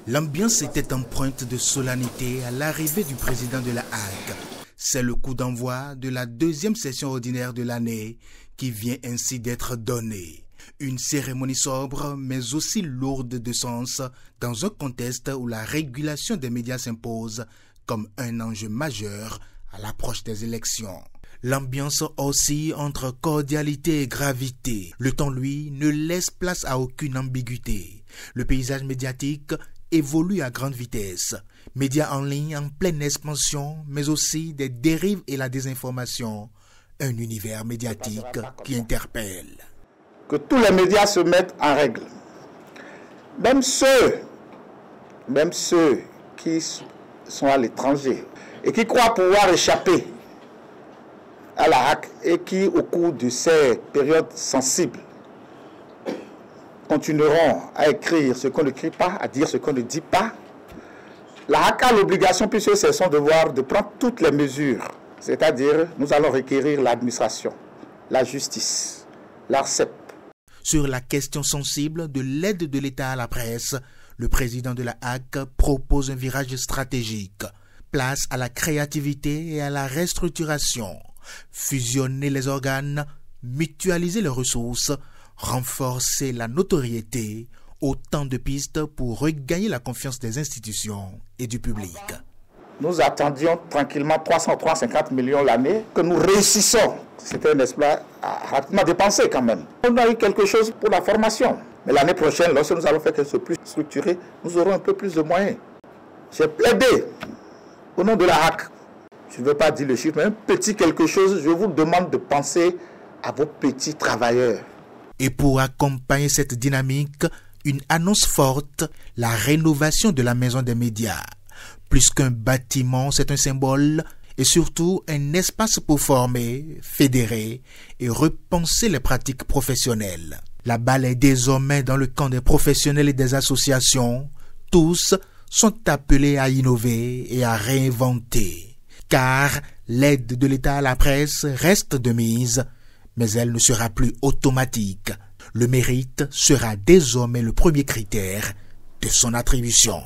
L'ambiance était empreinte de solennité à l'arrivée du président de la Hague. C'est le coup d'envoi de la deuxième session ordinaire de l'année qui vient ainsi d'être donnée. Une cérémonie sobre mais aussi lourde de sens dans un contexte où la régulation des médias s'impose comme un enjeu majeur à l'approche des élections. L'ambiance oscille entre cordialité et gravité. Le temps, lui, ne laisse place à aucune ambiguïté. Le paysage médiatique évolue à grande vitesse. Médias en ligne en pleine expansion, mais aussi des dérives et la désinformation. Un univers médiatique qui interpelle. Que tous les médias se mettent en règle. Même ceux qui sont à l'étranger et qui croient pouvoir échapper à la hack et qui, au cours de ces périodes sensibles, continueront à écrire ce qu'on ne crie pas, à dire ce qu'on ne dit pas. La hack a l'obligation, puisque c'est son devoir, de prendre toutes les mesures. C'est-à-dire, nous allons requérir l'administration, la justice, l'ARCEP. Sur la question sensible de l'aide de l'État à la presse, le président de la Hague propose un virage stratégique. Place à la créativité et à la restructuration. Fusionner les organes, mutualiser les ressources, renforcer la notoriété, autant de pistes pour regagner la confiance des institutions et du public. Nous attendions tranquillement 350 millions l'année, que nous réussissons. C'était un exploit rapidement dépensé quand même. On a eu quelque chose pour la formation. Mais l'année prochaine, lorsque nous allons faire quelque chose de plus structuré, nous aurons un peu plus de moyens. J'ai plaidé au nom de la HAC. Je ne veux pas dire le chiffre, mais un petit quelque chose, je vous demande de penser à vos petits travailleurs. Et pour accompagner cette dynamique, une annonce forte, la rénovation de la maison des médias. Plus qu'un bâtiment, c'est un symbole et surtout un espace pour former, fédérer et repenser les pratiques professionnelles. La balle est désormais dans le camp des professionnels et des associations. Tous sont appelés à innover et à réinventer. Car l'aide de l'État à la presse reste de mise, mais elle ne sera plus automatique. Le mérite sera désormais le premier critère de son attribution.